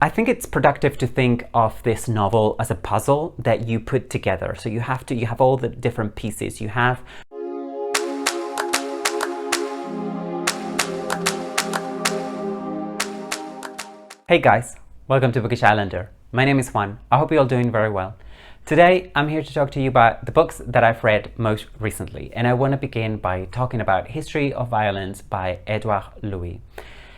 I think it's productive to think of this novel as a puzzle that you put together. So you have all the different pieces. You have Hey guys, welcome to Bookish Islander. My name is Juan. I hope you're all doing very well. Today I'm here to talk to you about the books that I've read most recently, and I want to begin by talking about History of Violence by Edouard Louis.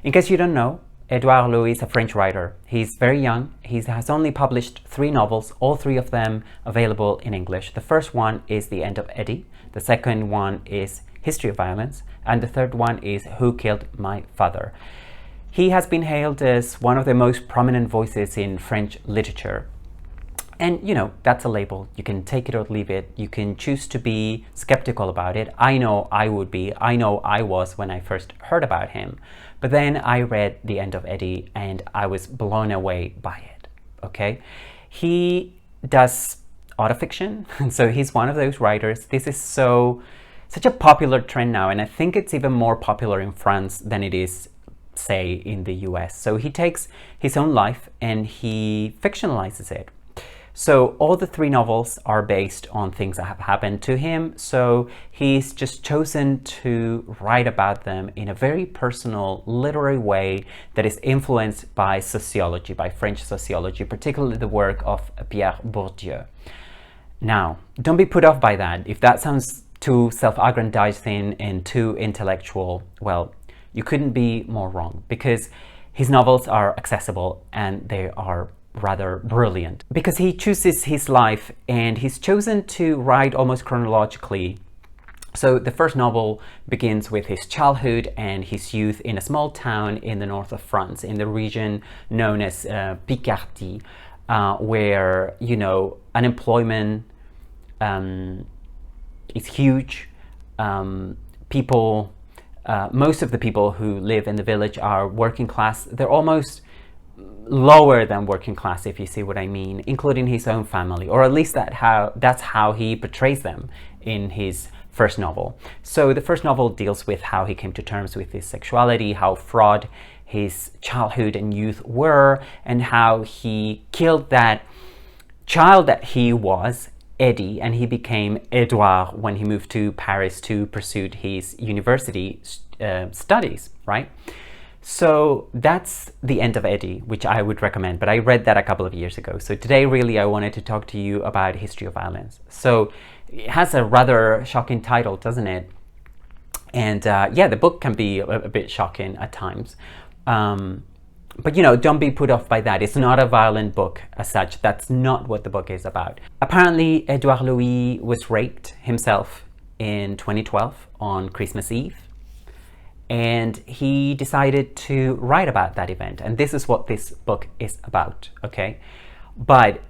In case you don't know, Edouard Louis is a French writer. He's very young. He has only published 3 novels, all 3 of them available in English. The first one is The End of Eddie. The second one is History of Violence. And the third one is Who Killed My Father. He has been hailed as one of the most prominent voices in French literature. And, you know, that's a label. You can take it or leave it. You can choose to be skeptical about it. I know I would be. I know I was when I first heard about him. But then I read The End of Eddie and I was blown away by it, okay? He does autofiction, so he's one of those writers. This is such a popular trend now, and I think it's even more popular in France than it is, say, in the US. So he takes his own life and he fictionalizes it. So all the 3 novels are based on things that have happened to him. So he's just chosen to write about them in a very personal, literary way that is influenced by sociology, by French sociology, particularly the work of Pierre Bourdieu. Now, don't be put off by that. If that sounds too self-aggrandizing and too intellectual, well, you couldn't be more wrong, because his novels are accessible and they are rather brilliant, because he chooses his life and he's chosen to write almost chronologically. So the first novel begins with his childhood and his youth in a small town in the north of France, in the region known as Picardy, where, you know, unemployment is huge. Most of the people who live in the village are working class. They're almost lower than working class, if you see what I mean, including his own family, or at least that's how he portrays them in his first novel. So the first novel deals with how he came to terms with his sexuality, how fraught his childhood and youth were, and how he killed that child that he was, Eddie, and he became Edouard when he moved to Paris to pursue his university studies, right? So that's The End of Eddie, which I would recommend, but I read that a couple of years ago. So today, really, I wanted to talk to you about History of Violence. So it has a rather shocking title, doesn't it? And yeah, the book can be a bit shocking at times. But, you know, don't be put off by that. It's not a violent book as such. That's not what the book is about. Apparently, Edouard Louis was raped himself in 2012 on Christmas Eve. And he decided to write about that event. And this is what this book is about, okay? But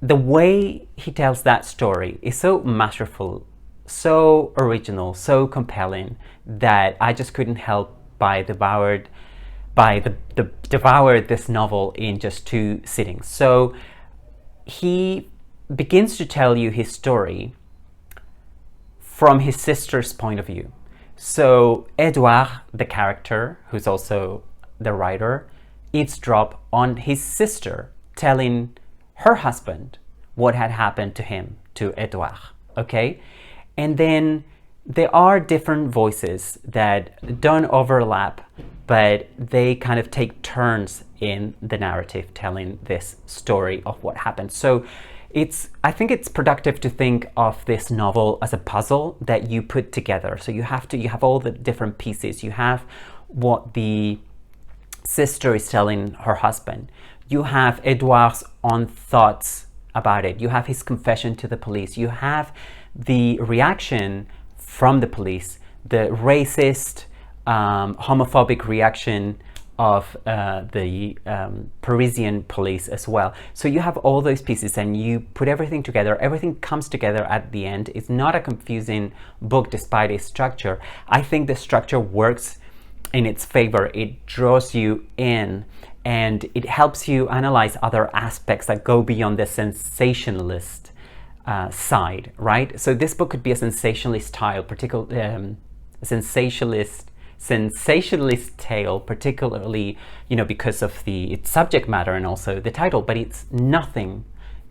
the way he tells that story is so masterful, so original, so compelling, that I just couldn't help but devour this novel in just 2 sittings. So he begins to tell you his story from his sister's point of view. So Edouard, the character, who's also the writer, eavesdrops on his sister telling her husband what had happened to him, to Edouard, okay? And then there are different voices that don't overlap, but they kind of take turns in the narrative telling this story of what happened. So I think it's productive to think of this novel as a puzzle that you put together. So you have all the different pieces. You have what the sister is telling her husband. You have Edouard's own thoughts about it. You have his confession to the police. You have the reaction from the police, the racist, homophobic reaction of the Parisian police as well. So you have all those pieces and you put everything together. Everything comes together at the end. It's not a confusing book despite its structure. I think the structure works in its favor. It draws you in and it helps you analyze other aspects that go beyond the sensationalist side, right? So this book could be a sensationalist style, particularly sensationalist sensationalist tale, particularly, because of its subject matter and also the title, but it's nothing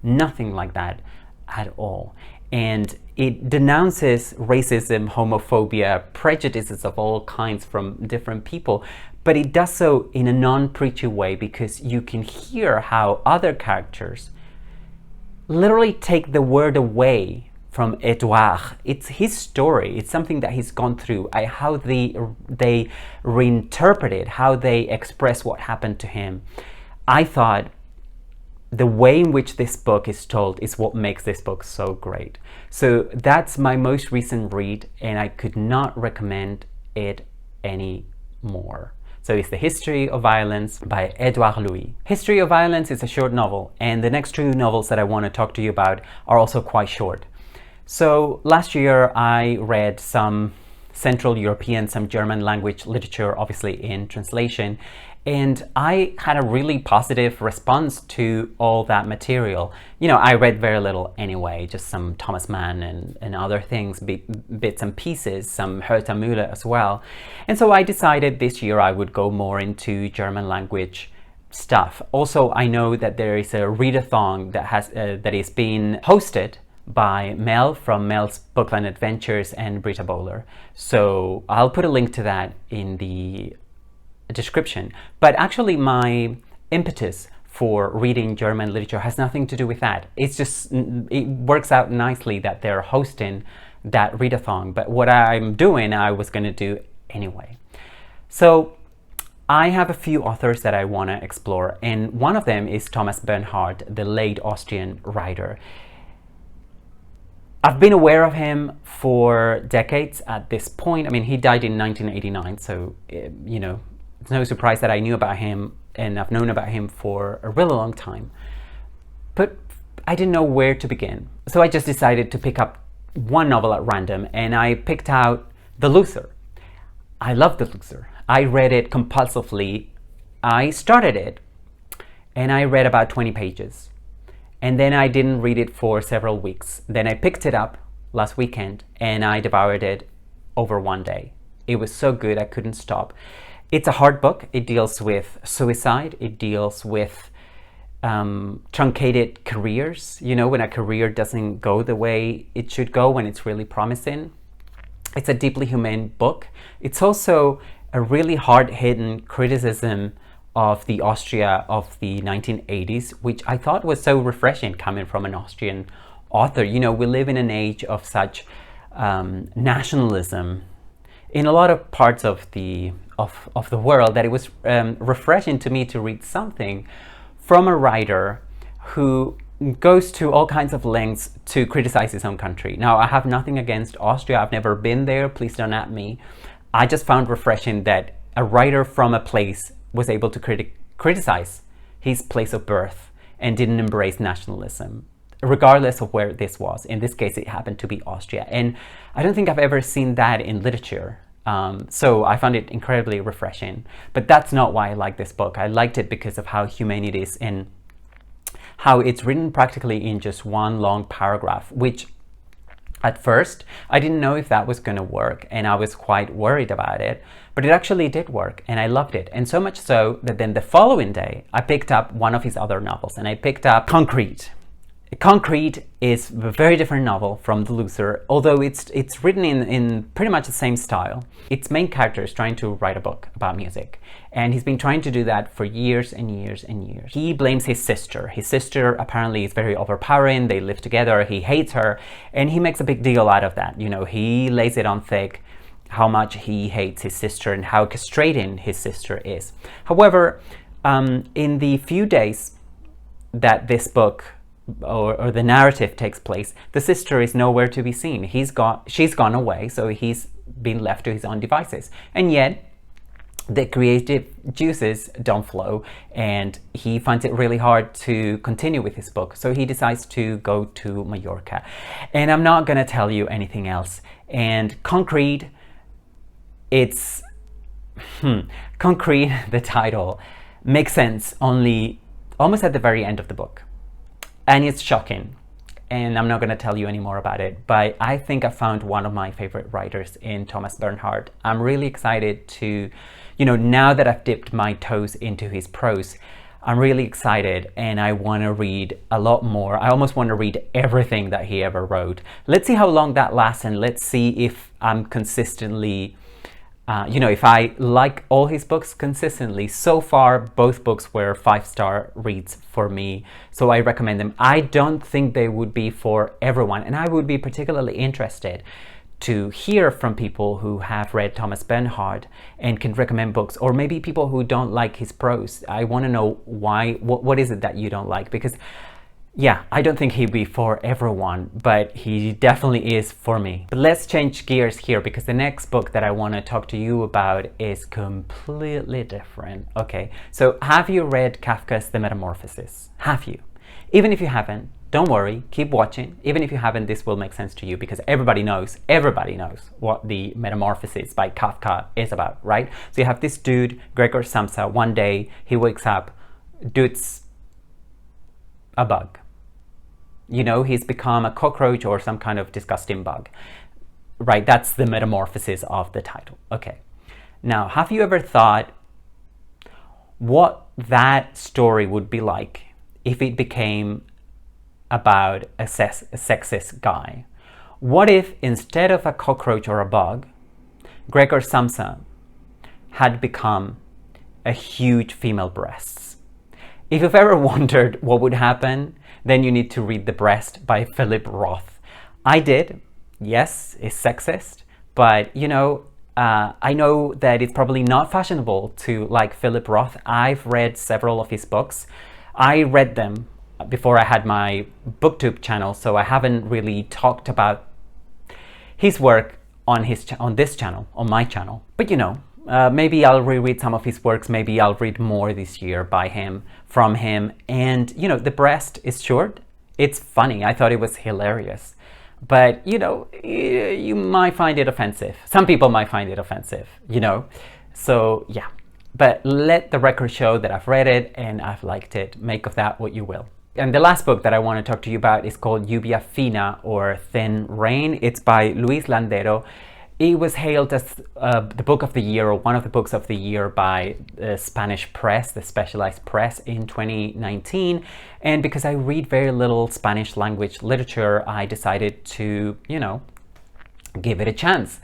like that at all. And it denounces racism, homophobia, prejudices of all kinds from different people, but it does so in a non-preachy way, because you can hear how other characters literally take the word away from Edouard. It's his story. It's something that he's gone through. How they reinterpret it, how they express what happened to him. I thought the way in which this book is told is what makes this book so great. So that's my most recent read, and I could not recommend it any more. So it's The History of Violence by Edouard Louis. History of Violence is a short novel, and the next two novels that I want to talk to you about are also quite short. So last year I read some Central European, some German language literature, obviously in translation, and I had a really positive response to all that material. I read very little anyway, just some Thomas Mann and other things, bits and pieces, some Herta Müller as well. And so I decided this year I would go more into German language stuff. Also, I know that there is a readathon that is being hosted by Mel from Mel's Bookland Adventures and Britta Bowler. So I'll put a link to that in the description. But actually my impetus for reading German literature has nothing to do with that. It's just, it works out nicely that they're hosting that readathon. But what I'm doing, I was going to do anyway. So I have a few authors that I want to explore, and one of them is Thomas Bernhard, the late Austrian writer. I've been aware of him for decades at this point. I mean, he died in 1989, so, it's no surprise that I knew about him, and I've known about him for a really long time. But I didn't know where to begin. So I just decided to pick up one novel at random, and I picked out The Loser. I love The Loser. I read it compulsively. I started it, and I read about 20 pages. And then I didn't read it for several weeks. Then I picked it up last weekend, and I devoured it over one day. It was so good, I couldn't stop. It's a hard book. It deals with suicide. It deals with truncated careers, when a career doesn't go the way it should go when it's really promising. It's a deeply humane book. It's also a really hard-hitting criticism of the Austria of the 1980s, which I thought was so refreshing coming from an Austrian author. We live in an age of such nationalism in a lot of parts of the world, that it was refreshing to me to read something from a writer who goes to all kinds of lengths to criticize his own country. Now, I have nothing against Austria. I've never been there. Please don't at me. I just found refreshing that a writer from a place was able to criticize his place of birth and didn't embrace nationalism, regardless of where this was. In this case, it happened to be Austria. And I don't think I've ever seen that in literature. So I found it incredibly refreshing. But that's not why I like this book. I liked it because of how humane it is and how it's written practically in just one long paragraph, which at first I didn't know if that was going to work, and I was quite worried about it. But it actually did work, and I loved it. And so much so that then the following day I picked up one of his other novels, and I picked up Concrete. Concrete is a very different novel from The Loser, although it's written in pretty much the same style. Its main character is trying to write a book about music, and he's been trying to do that for years and years and years. He blames his sister. His sister apparently is very overpowering. They live together. He hates her, and he makes a big deal out of that. He lays it on thick how much he hates his sister and how castrating his sister is. However, in the few days that this book or the narrative takes place, the sister is nowhere to be seen. She's gone away, so he's been left to his own devices. And yet, the creative juices don't flow, and he finds it really hard to continue with his book. So he decides to go to Mallorca. And I'm not going to tell you anything else. And Concrete, Concrete, the title, makes sense only almost at the very end of the book. And it's shocking. and I'm not going to tell you any more about it, but I think I found one of my favorite writers in Thomas Bernhard. I'm really excited to, now that I've dipped my toes into his prose, I'm really excited and I want to read a lot more. I almost want to read everything that he ever wrote. Let's see how long that lasts, and let's see if I'm consistently, if I like all his books consistently. So far, both books were 5-star reads for me, so I recommend them. I don't think they would be for everyone, and I would be particularly interested to hear from people who have read Thomas Bernhard and can recommend books, or maybe people who don't like his prose. I want to know why. What is it that you don't like? Because yeah, I don't think he'd be for everyone, but he definitely is for me. But let's change gears here, because the next book that I want to talk to you about is completely different. Okay, so have you read Kafka's The Metamorphosis? Have you? Even if you haven't, don't worry, keep watching. Even if you haven't, this will make sense to you, because everybody knows what The Metamorphosis by Kafka is about, right? So you have this dude, Gregor Samsa. One day he wakes up, dude's a bug. He's become a cockroach or some kind of disgusting bug, right? That's the metamorphosis of the title. Okay. Now, have you ever thought what that story would be like if it became about a sexist guy? What if instead of a cockroach or a bug, Gregor Samsa had become a huge female breasts? If you've ever wondered what would happen, then you need to read The Breast by Philip Roth. I did. Yes, it's sexist, but I know that it's probably not fashionable to like Philip Roth. I've read several of his books. I read them before I had my booktube channel, so I haven't really talked about his work on my channel. But maybe I'll reread some of his works. Maybe I'll read more this year from him. And The Breast is short. It's funny. I thought it was hilarious. But you might find it offensive. Some people might find it offensive. So yeah. But let the record show that I've read it and I've liked it. Make of that what you will. And the last book that I want to talk to you about is called Lluvia Fina, or Thin Rain. It's by Luis Landero. It was hailed as the book of the year, or one of the books of the year, by the Spanish press, the specialized press, in 2019. And because I read very little Spanish language literature, I decided to, give it a chance.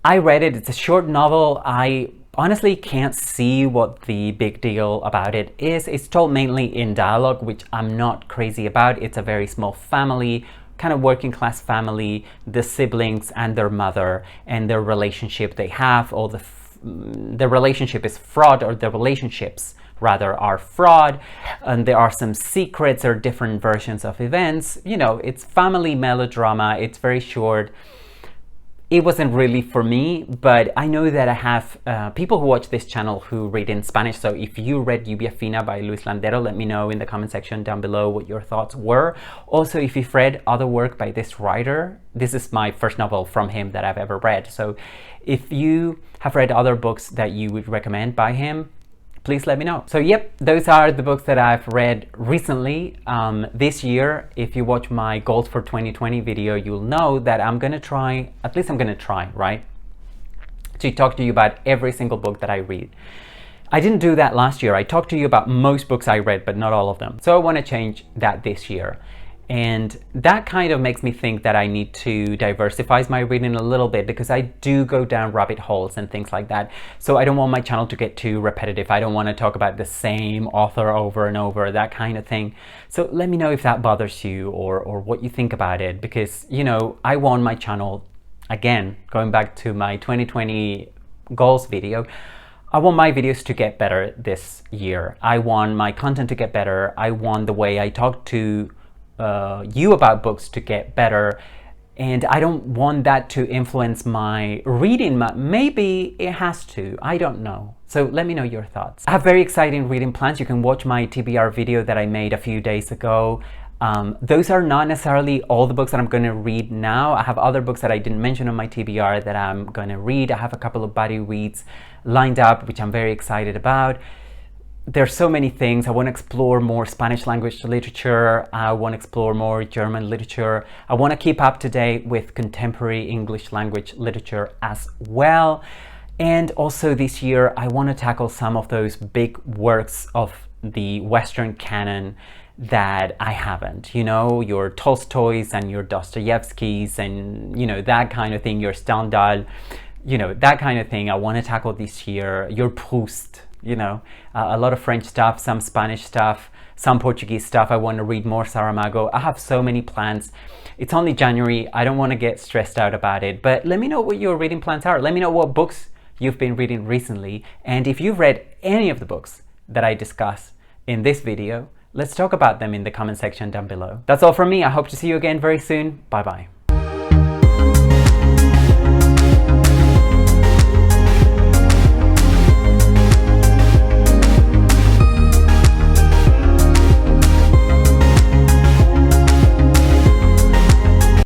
I read it. It's a short novel. I honestly can't see what the big deal about it is. It's told mainly in dialogue, which I'm not crazy about. It's a very small family, kind of working class family, the siblings and their mother and their relationship they have. The relationship is fraud, or the relationships rather are fraud, and there are some secrets or different versions of events. It's family melodrama. It's very short. It wasn't really for me, but I know that I have people who watch this channel who read in Spanish. So if you read Lluvia Fina by Luis Landero, let me know in the comment section down below what your thoughts were. Also, if you've read other work by this writer, this is my first novel from him that I've ever read. So if you have read other books that you would recommend by him, please let me know. So yep, those are the books that I've read recently this year. If you watch my goals for 2020 video, you'll know that I'm gonna try, right, to talk to you about every single book that I read. I didn't do that last year. I talked to you about most books I read, but not all of them. So I want to change that this year. And that kind of makes me think that I need to diversify my reading a little bit, because I do go down rabbit holes and things like that. So I don't want my channel to get too repetitive. I don't want to talk about the same author over and over, that kind of thing. So let me know if that bothers you, or what you think about it, because, I want my channel, again, going back to my 2020 goals video, I want my videos to get better this year. I want my content to get better. I want the way I talk to you about books to get better, and I don't want that to influence my reading. Maybe it has to, I don't know. So let me know your thoughts. I have very exciting reading plans. You can watch my TBR video that I made a few days ago. Those are not necessarily all the books that I'm going to read now. I have other books that I didn't mention on my TBR that I'm going to read. I have a couple of buddy reads lined up, which I'm very excited about. there's so many things. I want to explore more Spanish language literature. I want to explore more German literature. I want to keep up to date with contemporary English language literature as well. And also this year, I want to tackle some of those big works of the Western canon that I haven't. You know, your Tolstoys and your Dostoevskys and, you know, that kind of thing, your Stendhal, you know, that kind of thing I want to tackle this year. Your Proust, you know, a lot of French stuff, some Spanish stuff, some Portuguese stuff. I want to read more Saramago. I have so many plans. It's only January. I don't want to get stressed out about it, but let me know what your reading plans are. Let me know what books you've been reading recently. And if you've read any of the books that I discuss in this video, let's talk about them in the comment section down below. That's all from me. I hope to see you again very soon. Bye bye.